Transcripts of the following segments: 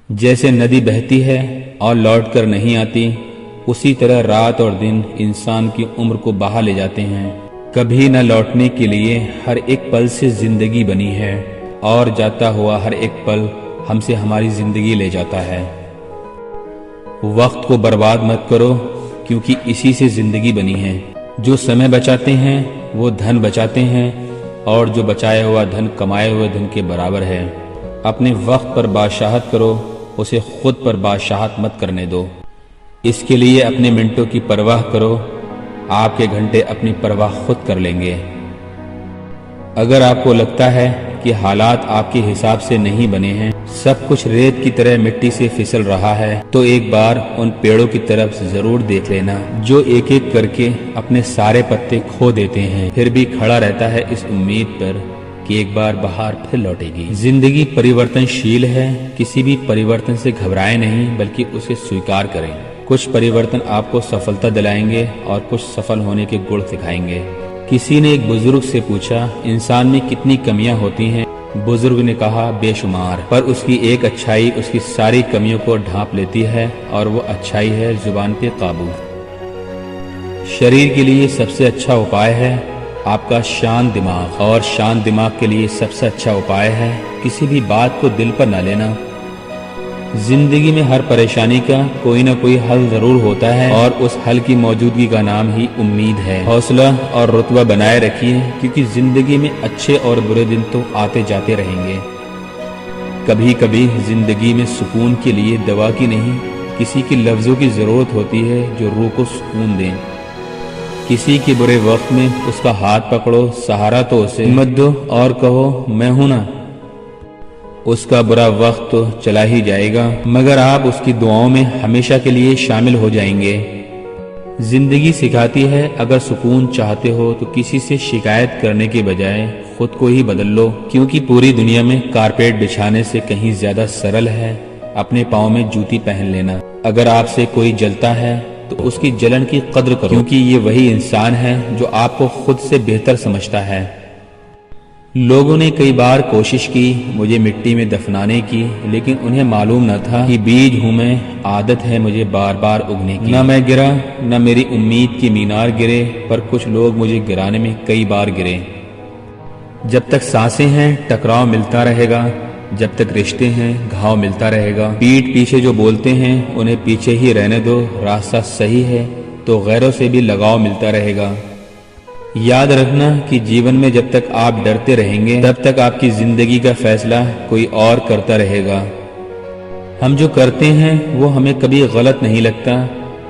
जैसे नदी बहती है और लौट कर नहीं आती, उसी तरह रात और दिन इंसान की उम्र को बहा ले जाते हैं। कभी न लौटने के लिए हर एक पल से जिंदगी बनी है और जाता हुआ हर एक पल हमसे हमारी जिंदगी ले जाता है। वक्त को बर्बाद मत करो, क्योंकि इसी से जिंदगी बनी है। जो समय बचाते हैं वो धन बचाते हैं, और जो बचाया हुआ धन कमाए हुए धन के बराबर है। अपने वक्त पर बादशाहत करो, उसे खुद पर बादशाहत मत करने दो। इसके लिए अपने मिनटों की परवाह करो, आपके घंटे अपनी परवाह खुद कर लेंगे। अगर आपको लगता है कि हालात आपके हिसाब से नहीं बने हैं, सब कुछ रेत की तरह मिट्टी से फिसल रहा है, तो एक बार उन पेड़ों की तरफ जरूर देख लेना जो एक एक करके अपने सारे पत्ते खो देते हैं, फिर भी खड़ा रहता है इस उम्मीद पर कि एक बार बहार फिर लौटेगी। जिंदगी परिवर्तनशील है, किसी भी परिवर्तन से घबराएं नहीं, बल्कि उसे स्वीकार करें। कुछ परिवर्तन आपको सफलता दिलाएंगे और कुछ सफल होने के गुण सिखाएंगे। किसी ने एक बुजुर्ग से पूछा, इंसान में कितनी कमियां होती हैं? बुजुर्ग ने कहा, बेशुमार, पर उसकी एक अच्छाई उसकी सारी कमियों को ढांप लेती है, और वो अच्छाई है जुबान पे काबू। शरीर के लिए सबसे अच्छा उपाय है आपका शांत दिमाग, और शांत दिमाग के लिए सबसे अच्छा उपाय है किसी भी बात को दिल पर न लेना। जिंदगी में हर परेशानी का कोई ना कोई हल जरूर होता है, और उस हल की मौजूदगी का नाम ही उम्मीद है। हौसला और रुतबा बनाए रखिए, क्योंकि जिंदगी में अच्छे और बुरे दिन तो आते जाते रहेंगे। कभी कभी जिंदगी में सुकून के लिए दवा की नहीं, किसी के लफ्जों की जरूरत होती है जो रूह को सुकून दें। किसी के बुरे वक्त में उसका हाथ पकड़ो, सहारा तो उसे मत दो, और कहो मैं हूं ना। उसका बुरा वक्त तो चला ही जाएगा, मगर आप उसकी दुआओं में हमेशा के लिए शामिल हो जाएंगे। जिंदगी सिखाती है, अगर सुकून चाहते हो तो किसी से शिकायत करने के बजाय खुद को ही बदल लो, क्योंकि पूरी दुनिया में कारपेट बिछाने से कहीं ज्यादा सरल है अपने पाँव में जूती पहन लेना। अगर आपसे कोई जलता है तो उसकी जलन की कद्र करो, क्योंकि ये वही इंसान है जो आपको खुद से बेहतर समझता है। लोगों ने कई बार कोशिश की मुझे मिट्टी में दफनाने की, लेकिन उन्हें मालूम न था कि बीज हूं मैं, आदत है मुझे बार बार उगने की। न मैं गिरा, न मेरी उम्मीद की मीनार गिरे, पर कुछ लोग मुझे गिराने में कई बार गिरे। जब तक सांसें हैं टकराव मिलता रहेगा, जब तक रिश्ते हैं घाव मिलता रहेगा। पीठ पीछे जो बोलते हैं उन्हें पीछे ही रहने दो, रास्ता सही है तो गैरों से भी लगाव मिलता रहेगा। याद रखना कि जीवन में जब तक आप डरते रहेंगे, तब तक आपकी जिंदगी का फैसला कोई और करता रहेगा। हम जो करते हैं वो हमें कभी गलत नहीं लगता,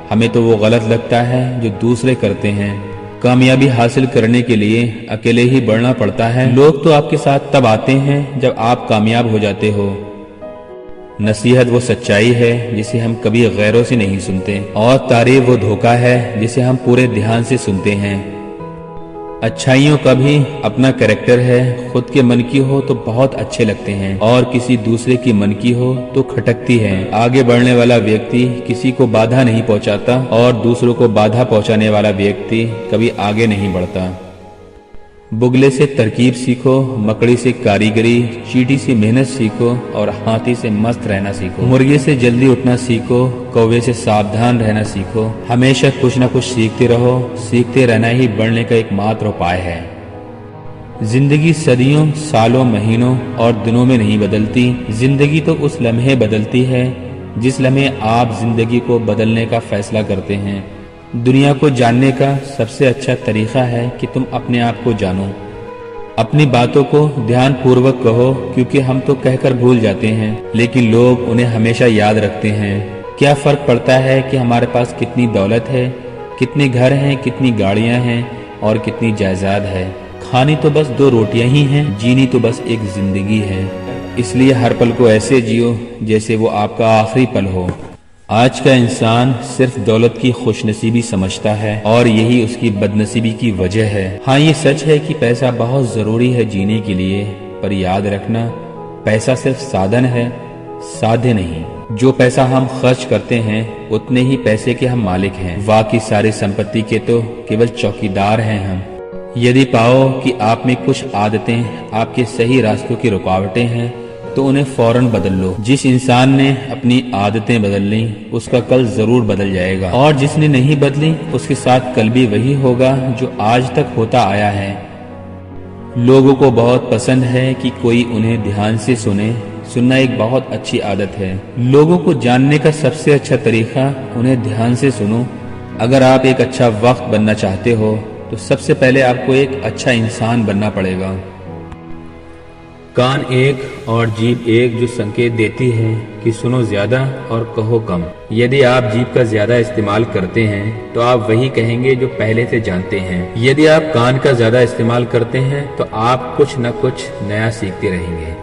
हमें तो वो गलत लगता है जो दूसरे करते हैं। कामयाबी हासिल करने के लिए अकेले ही बढ़ना पड़ता है। लोग तो आपके साथ तब आते हैं जब आप कामयाब हो जाते हो। नसीहत वो सच्चाई है जिसे हम कभी गैरों से नहीं सुनते, और तारीफ वो धोखा है जिसे हम पूरे ध्यान से सुनते हैं। अच्छाइयों का भी अपना कैरेक्टर है, खुद के मन की हो तो बहुत अच्छे लगते हैं, और किसी दूसरे की मन की हो तो खटकती है। आगे बढ़ने वाला व्यक्ति किसी को बाधा नहीं पहुंचाता, और दूसरों को बाधा पहुंचाने वाला व्यक्ति कभी आगे नहीं बढ़ता। बुगले से तरकीब सीखो, मकड़ी से कारीगरी, चींटी से मेहनत सीखो, और हाथी से मस्त रहना सीखो। मुर्गे से जल्दी उठना सीखो, कौवे से सावधान रहना सीखो। हमेशा कुछ न कुछ सीखते रहो, सीखते रहना ही बढ़ने का एकमात्र उपाय है। जिंदगी सदियों, सालों, महीनों और दिनों में नहीं बदलती। जिंदगी तो उस लम्हे बदलती है जिस लम्हे आप जिंदगी को बदलने का फैसला करते हैं। दुनिया को जानने का सबसे अच्छा तरीका है कि तुम अपने आप को जानो। अपनी बातों को ध्यान पूर्वक कहो, क्योंकि हम तो कहकर भूल जाते हैं, लेकिन लोग उन्हें हमेशा याद रखते हैं। क्या फर्क पड़ता है कि हमारे पास कितनी दौलत है, कितने घर हैं, कितनी गाड़ियां हैं और कितनी जायदाद है। खानी तो बस 2 रोटियां ही हैं, जीनी तो बस एक जिंदगी है। इसलिए हर पल को ऐसे जियो जैसे वो आपका आखिरी पल हो। आज का इंसान सिर्फ दौलत की खुशनसीबी समझता है, और यही उसकी बदनसीबी की वजह है। हाँ, ये सच है कि पैसा बहुत जरूरी है जीने के लिए, पर याद रखना पैसा सिर्फ साधन है, साध्य नहीं। जो पैसा हम खर्च करते हैं उतने ही पैसे के हम मालिक हैं, बाकी सारी संपत्ति के तो केवल चौकीदार हैं हम। यदि पाओ कि आप में कुछ आदतें आपके सही रास्तों की रुकावटें हैं, तो उन्हें फौरन बदल लो। जिस इंसान ने अपनी आदतें बदल ली उसका कल जरूर बदल जाएगा, और जिसने नहीं बदली उसके साथ कल भी वही होगा जो आज तक होता आया है। लोगों को बहुत पसंद है कि कोई उन्हें ध्यान से सुने। सुनना एक बहुत अच्छी आदत है। लोगों को जानने का सबसे अच्छा तरीका उन्हें ध्यान से सुनो। अगर आप एक अच्छा वक्त बनना चाहते हो तो सबसे पहले आपको एक अच्छा इंसान बनना पड़ेगा। कान एक और जीभ एक जो संकेत देती है कि सुनो ज्यादा और कहो कम। यदि आप जीभ का ज्यादा इस्तेमाल करते हैं तो आप वही कहेंगे जो पहले से जानते हैं। यदि आप कान का ज्यादा इस्तेमाल करते हैं तो आप कुछ न कुछ नया सीखते रहेंगे।